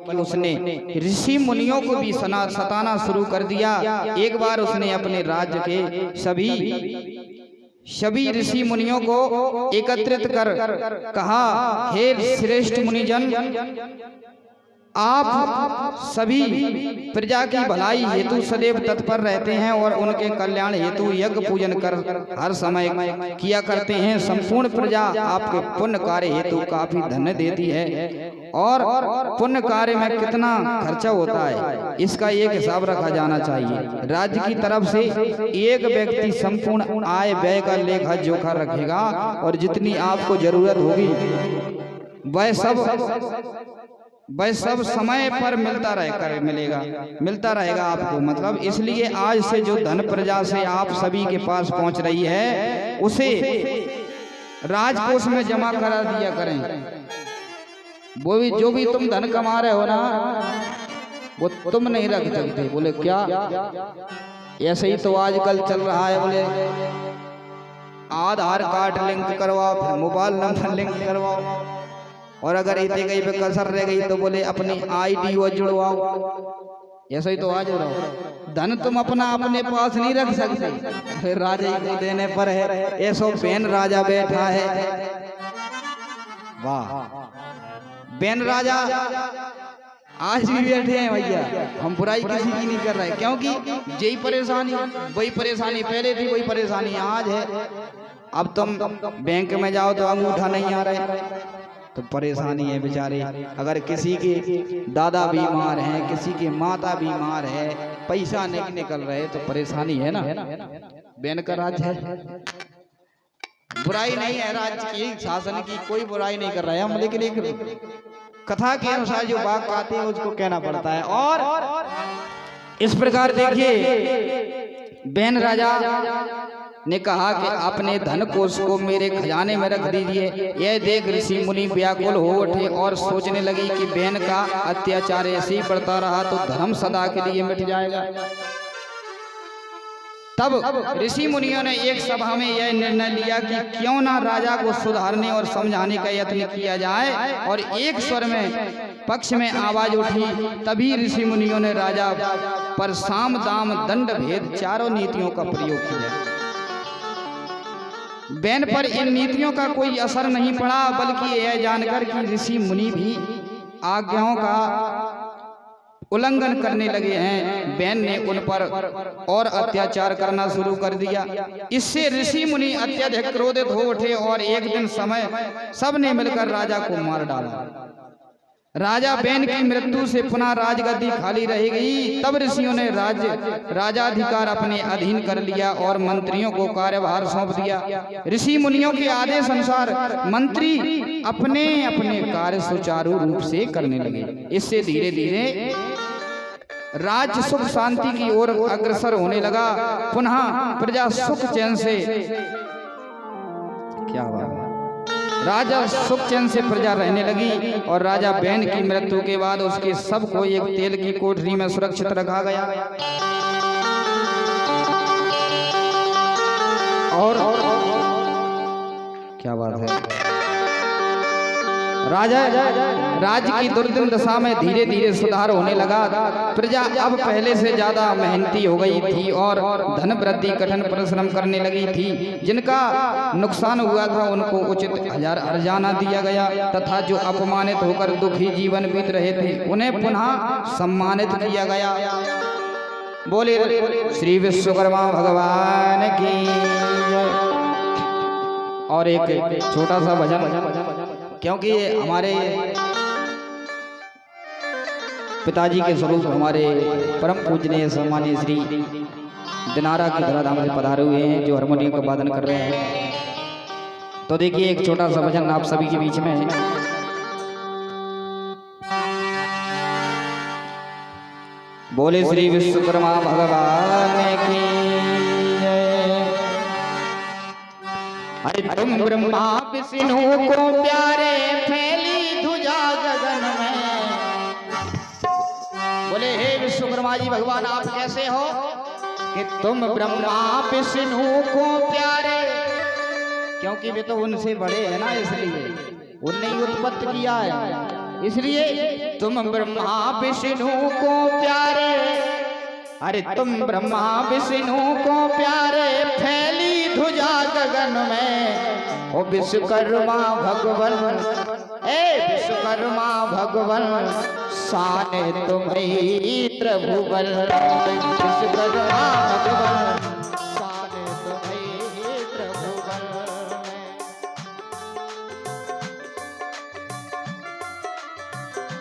बल्कि उसने ऋषि मुनियों को भी सताना शुरू कर दिया। एक बार उसने अपने राज्य के सभी ऋषि मुनियों को एकत्रित कर कहा, हे श्रेष्ठ मुनिजन, आप सभी प्रजा की भलाई हेतु सदैव तत्पर रहते हैं और उनके कल्याण हेतु यज्ञ पूजन कर हर समय किया करते हैं। संपूर्ण प्रजा आपके पुण्य कार्य हेतु काफी धन देती है और पुण्य कार्य में कितना खर्चा होता है इसका एक हिसाब रखा जाना चाहिए। राज्य की तरफ से एक व्यक्ति संपूर्ण आय व्यय का लेखा जोखा रखेगा और जितनी आपको जरूरत होगी वह सब समय पर मिलता रहेगा आपको। मतलब इसलिए आज से जो धन प्रजा से आप सभी के पास पहुंच रही है उसे राजकोष में जमा करा दिया करें। वो भी जो भी तुम धन कमा रहे हो ना वो तुम नहीं रख सकते। बोले क्या? ऐसे ही तो आजकल चल रहा है, बोले आधार कार्ड लिंक करवाओ, फिर मोबाइल नंबर लिंक करवाओ, और अगर इतने कहीं पे कसर रह गई तो बोले अपनी ID वो जुड़वाओ। ऐसा ही तो आज हो रहा हो। धन तुम अपने पास नहीं रख सकते, फिर राजा को देने पर है। ऐसो बेन राजा बैठा है, वाह बेन राजा आज भी बैठे हैं भैया। हम बुराई किसी की नहीं कर रहे, क्योंकि यही परेशानी, वही परेशानी पहले थी, वही परेशानी आज है। अब तुम बैंक में जाओ तो अंगूठा नहीं आ रहे तो परेशानी है बेचारे। अगर किसी के दादा बीमार हैं, किसी के माता बीमार है, पैसा नहीं निकल रहे तो परेशानी है ना। बैन का राज्य है, बुराई नहीं है राज्य की, शासन की कोई बुराई नहीं कर रहे हम, लेकिन एक कथा के अनुसार जो बात आती है उसको कहना पड़ता है। और इस प्रकार देखिए बैन राजा ने कहा कि अपने धन कोष को मेरे खजाने में रख दीजिए। यह देख ऋषि मुनि व्याकुल हो उठे और सोचने लगी कि बहन का अत्याचार ऐसे ही बढ़ता रहा तो धर्म सदा के लिए मिट जाएगा। तब ऋषि मुनियों ने एक सभा में यह निर्णय लिया कि क्यों ना राजा को सुधारने और समझाने का यत्न किया जाए, और एक स्वर में पक्ष में आवाज उठी। तभी ऋषि मुनियों ने राजा पर साम दाम दंड भेद चारों नीतियों का प्रयोग किया। बैन पर इन नीतियों का कोई असर नहीं पड़ा, बल्कि यह जानकर कि ऋषि मुनि भी आज्ञाओं का उल्लंघन करने लगे हैं, बैन ने उन पर और अत्याचार करना शुरू कर दिया। इससे ऋषि मुनि अत्यधिक क्रोधित हो उठे और एक दिन सबने मिलकर राजा को मार डाला। राजा बैन की मृत्यु से पुनः राजगद्दी खाली रह गई। तब ऋषियों ने राजाधिकार अपने अधीन कर लिया और मंत्रियों को कार्यभार सौंप दिया। ऋषि मुनियों के आदेश अनुसार मंत्री अपने अपने कार्य सुचारू रूप से करने लगे। इससे धीरे धीरे राज्य सुख शांति की ओर अग्रसर होने लगा। पुनः प्रजा सुख चैन से, क्या बात है, राजा सुख चैन से प्रजा रहने लगी। और राजा बैन की मृत्यु के बाद उसके सबको एक तेल की कोठरी में सुरक्षित रखा गया। और क्या बात है, राज्य की दुर्दिन दशा में धीरे धीरे सुधार होने लगा। प्रजा अब पहले से ज्यादा मेहनती हो गई थी और धन वृद्धि कठिन परिश्रम करने लगी थी। जिनका नुकसान हुआ था उनको उचित हर्जाना दिया गया तथा जो अपमानित होकर दुखी जीवन बीत रहे थे उन्हें पुनः सम्मानित किया गया। बोले श्री विश्वकर्मा भगवान की। और एक छोटा सा भजन, क्योंकि हमारे पिताजी के स्वरूप हमारे परम पूजनीय सम्मानीय श्री दिनारा की धराधाम से पधारे हुए हैं, जो हारमोनियम का वादन कर रहे हैं। तो देखिए एक छोटा सा भजन आप सभी के बीच में है। बोले श्री विश्वकर्मा भगवान की। तुम ब्रह्मा विष्णु को प्यारे फैली ध्वजा गगन में। बोले हे विश्वकर्मा जी भगवान आप कैसे हो कि तुम ब्रह्मा विष्णु को प्यारे, क्योंकि वे तो उनसे बड़े हैं ना, इसलिए उनने ही उत्पत्ति किया है। इसलिए तुम ब्रह्मा विष्णु को प्यारे, अरे तुम ब्रह्मा विष्णु को प्यारे, फैली ध्वजा गगन में। ओ विश्वकर्मा भगवन, ए विश्वकर्मा भगवन, शान तुम्हारी त्रिभुवन। विश्वकर्मा भगवन, शान तुम्हारी त्रिभुवन।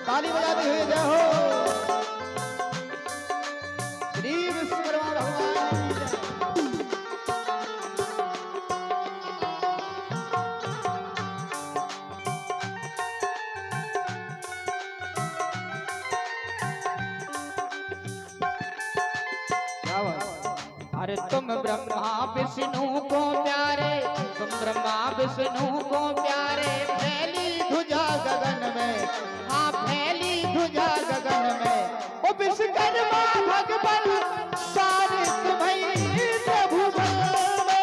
ताली बजाते हुए जय हो श्री विश्वकर्मा भगवान की जय। अरे तुम ब्रह्मा विष्णु को प्यारे, तुम ब्रह्मा विष्णु को प्यारे, फैली ध्वजा गगन में, हाँ फैली ध्वजा गगन में। ओ विश्वकर्मा भगवान, सारे तुम्हारी त्रिभुवन में।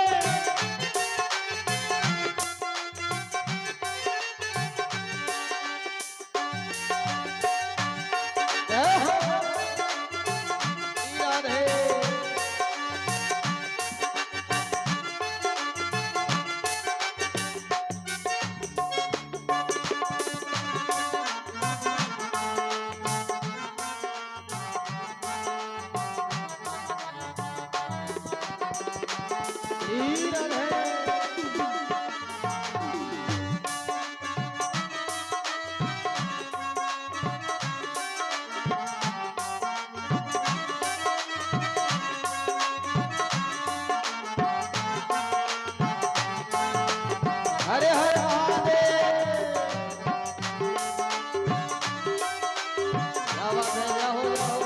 हरे हरे महादेव। क्या बात है, जय हो जय हो।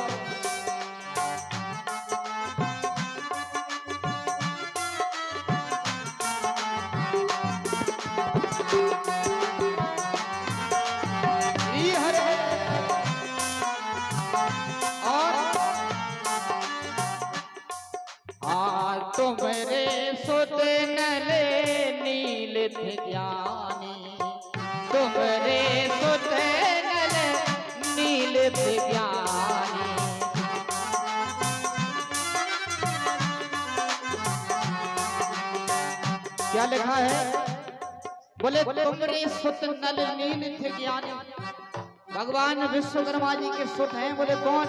श्री हरे हरे। और तुम्हारे सुते नले नील थे ज्ञानी, तुम्हारे सुते नले नील थे ज्ञानी। क्या लिखा है? बोले तुम्हारे सुत नल नील थे ज्ञानी। भगवान विश्वकर्मा जी के सुत हैं। बोले कौन?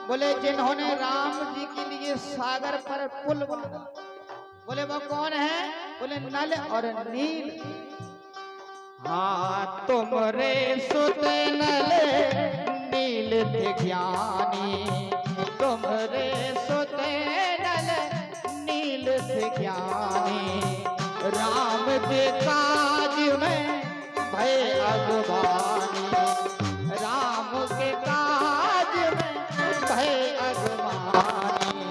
बोले जिन्होंने राम जी के लिए सागर पर पुल बनाया। बोले वो कौन है? बोले नल और नील। हाँ तुम्हारे सुत नल नील थे ज्ञानी, तुम्हारे सुत नल नील थे ज्ञानी। राम के काज में भय अगवानी, राम के काज में भय अगवानी।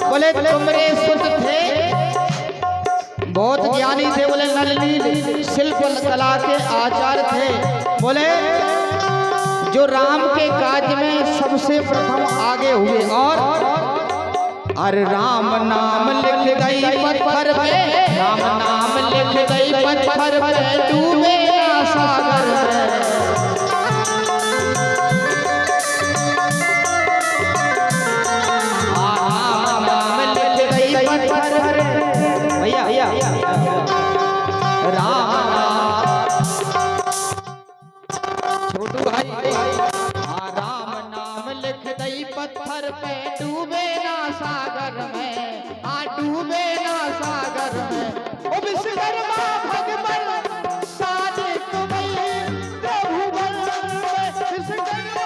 बोले तुम्हारे सुत थे, बहुत ज्ञानी थे। बोले नलनील शिल्प कला के आचार्य थे। बोले जो राम के काज में सबसे प्रथम आगे हुए। और अरे राम नाम लिख गई पत्थर पे, राम नाम लिख गई पत्थर पे, डूबे ना सागर में। राम नाम लिख गई पत्थर पे, भैया भैया राम छोटू भाई, राम नाम लिख गई पत्थर पे, डूबे ना सागर में, डूबे ना सागर में। ओ विश्वकर्मा भगवान, साधे तुम्हारे त्रिभुवन में। विश्वकर्मा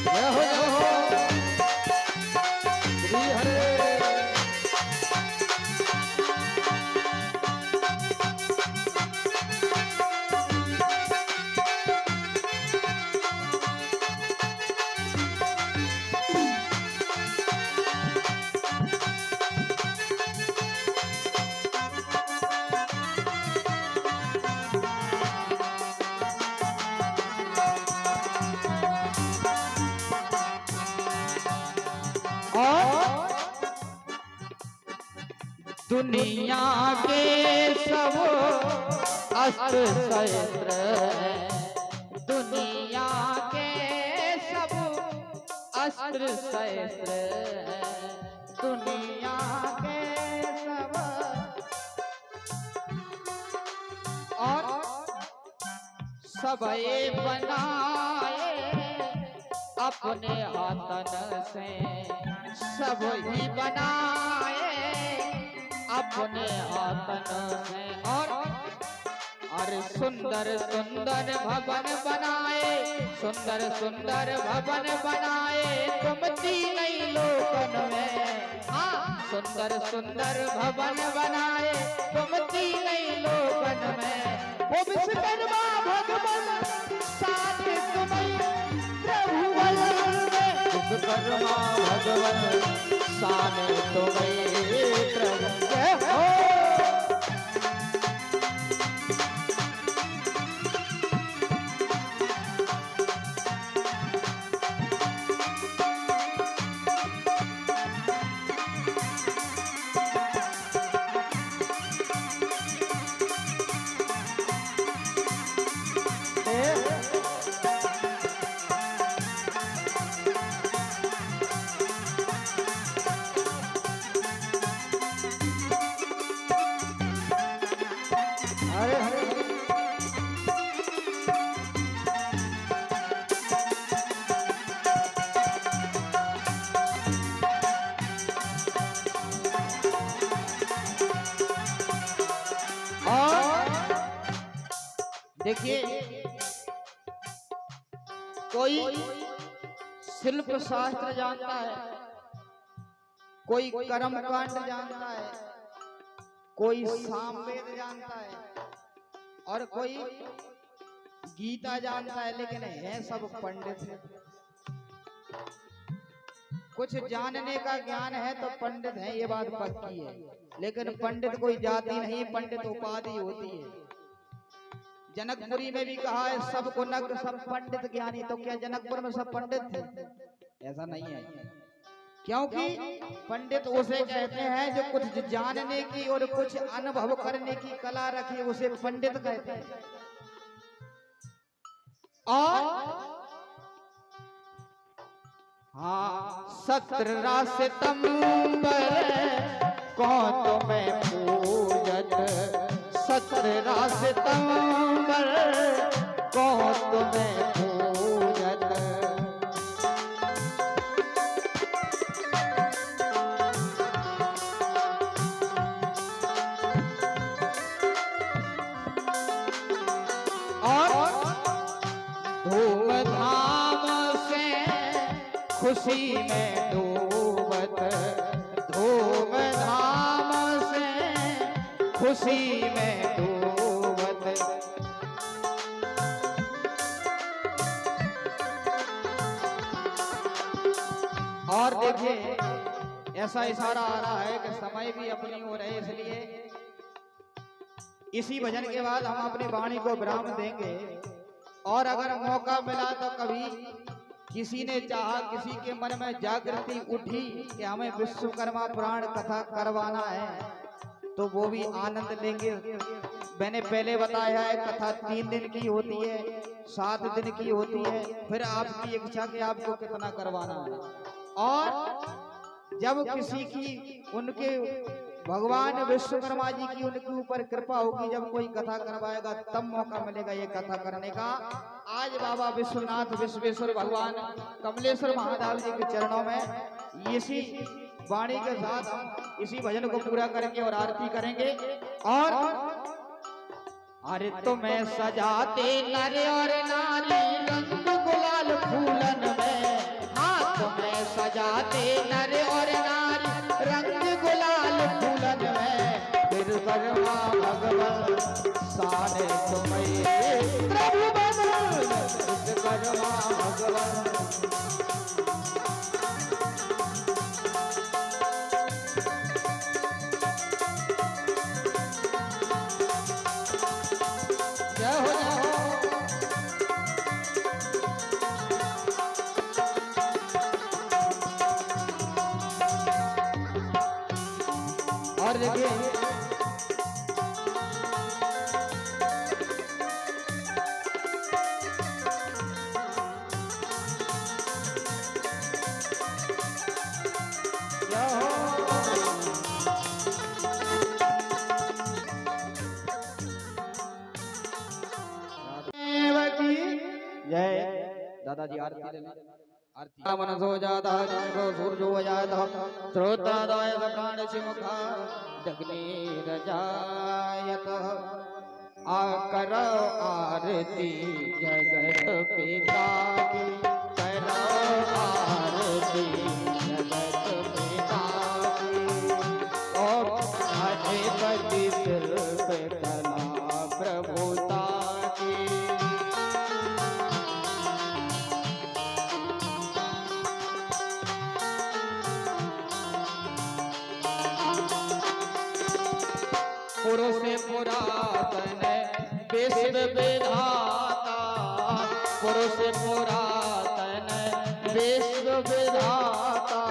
जय हो। दुनिया के सब अस्त्र शस्त्र हैं, दुनिया के सब अस्त्र शस्त्र हैं, दुनिया के सब और सब ये बनाए अपने हाथन से, सब ही बनाए अपने हाथन से। और अरे सुंदर सुंदर भवन बनाए, सुंदर सुंदर भवन बनाए तुम तीनों लोकन में। हाँ, सुंदर सुंदर भवन बनाए तुम तीनों लोकन में। वो विश्वकर्मा भगवान साथ तुम्हें प्रभुवन में, विश्वकर्मा भगवान साथ तुम्हें प्रभु हो। देखिए, कोई शिल्प शास्त्र जानता है, कोई कर्म कांड जानता है, कोई सामवेद जानता है और कोई गीता जानता है, लेकिन है सब पंडित। कुछ जानने का ज्ञान है तो पंडित है, ये बात पक्की है। लेकिन पंडित कोई जाति नहीं, पंडित उपाधि होती है। जनकपुरी में भी कहा है सबको नग्न सब पंडित ज्ञानी। तो क्या जनकपुर में सब पंडित थे? ऐसा नहीं है, क्योंकि पंडित उसे कहते हैं जो कुछ जानने की और कुछ अनुभव करने की कला रखी, उसे पंडित कहते हैं। और हाँ, 17 सितंबर कौन तुम्हें पूजत, 17 सितंबर कौन तुम्हें पूजत। और धूमधाम से खुशी में डूबत, धूमधाम से खुशी में डूबत। और देखिए, ऐसा इशारा आ रहा है कि समय भी अपनी ओर है, इसलिए इसी भजन के बाद हम अपनी वाणी को विराम देंगे। और अगर मौका मिला तो कभी किसी ने चाहा, किसी के मन में जागृति उठी कि हमें विश्वकर्मा पुराण कथा करवाना है, तो वो भी आनंद लेंगे। मैंने पहले बताया है, कथा 3 दिन की होती है, 7 दिन की होती है, फिर आपकी इच्छा कि आपको कितना करवाना है। और जब किसी की उनके भगवान विश्वकर्मा जी की उनके ऊपर कृपा होगी, जब कोई कथा करवाएगा तब मौका मिलेगा ये कथा करने का। आज बाबा विश्वनाथ विश्वेश्वर भगवान कमलेश्वर महादेव जी के चरणों में इसी वाणी के साथ हम इसी भजन को पूरा करेंगे और आरती करेंगे। और अरे तुम्हें सजाते नर और नारी रंग गुलाल फूलन में, हाँ तुम्हें सजाते नर और नारी रंग गुलाल फूलन में। विश्वकर्मा भगवान सारे तुम्हें प्रभु बन, विश्वकर्मा भगवान। जय हो जय हो। और देखिए दादाजी आरती ले लें। आरती मनसो जाता जिनको सूर्यो जाता श्रोतादाय प्राण मुखा जगनीरजायत आकरो आरती जगत पिता की करो आरती जगत पिता की और अधिपति शिल्प कला प्रभुता की पुरुष पुरातन विश्व विधाता पुरुष पुरातन विश्व विधाता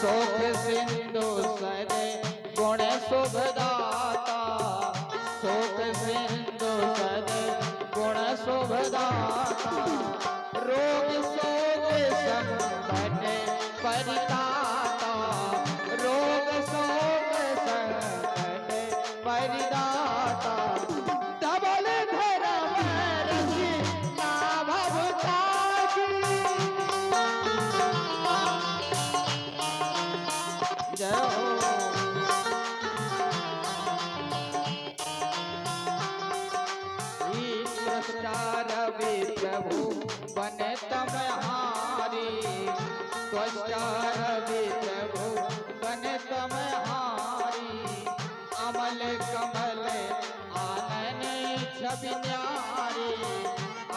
शोक सिंधु सर गुण शुभदाता शोक सिंधु सर गुण शुभदाता रोग शोक संकट परिताता रोग शोक संकट परिदाता धवल धर्म रचना भवता की जय हो रवि प्रभु बने तमहारी रवि प्रभु बने तमहारी अमल कमल आनन छवि न्यारी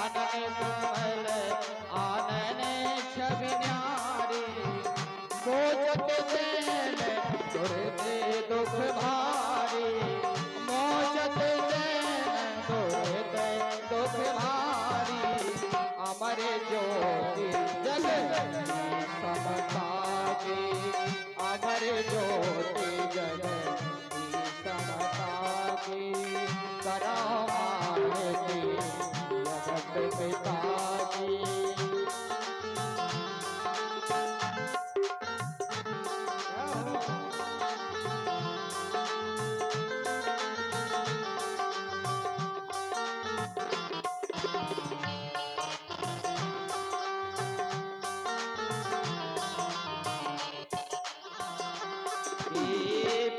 अनन कमल आनन छवि न्यारी मोचत जैन दुर्दे दुख भारी मोचत जैन दुर्दे दुख भारी अमर ज्योति जगत समता की अमर ज्योति जगत समता की करामारती जगत पिता की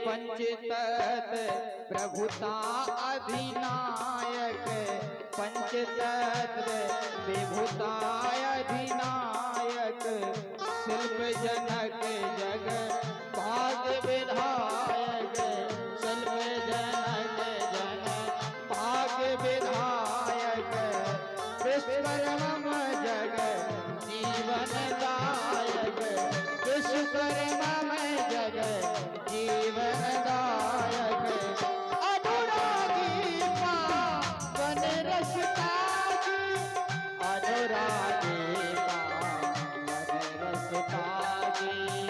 पंचतत्व प्रभुता अधिनायक पंचतत्व विभुता अधिनायक शिल्प जनक जग भाग विधायक शिल्प जनक जन भाग विधायक विश्वकर्म जग जीवन दायक विश्वकर्म जग जीवन दायक अनुरागी पावन रसता की अनुरागी पावन रसता की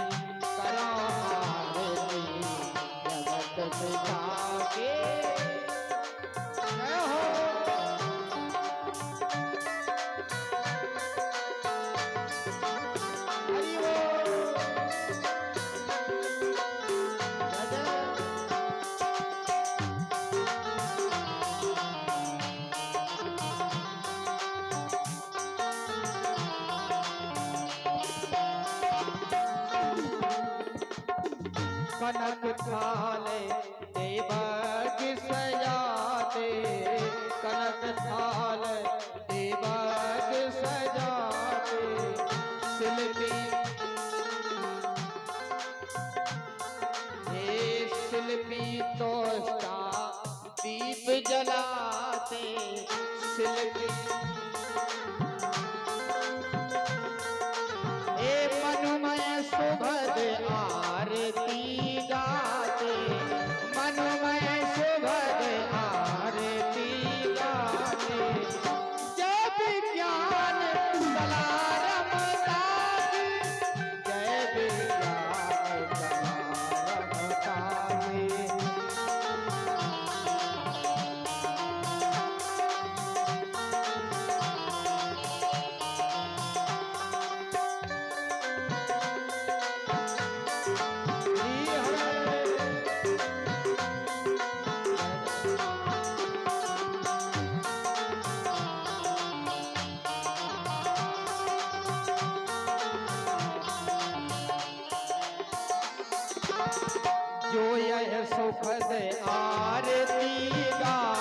करो आरती जगत पिता की जय हो हरि बोल कनक थाले देवग सजाते कनक थाल देवग सजाते शिल्पी हे शिल्पी तोषता दीप जलाते शिल्पी हे मनुमय सुभद आरती गाते मनुमय सुभद आरती गाते जय विज्ञान कला रमता की जय विज्ञान कला रमता की सुख से आरती गा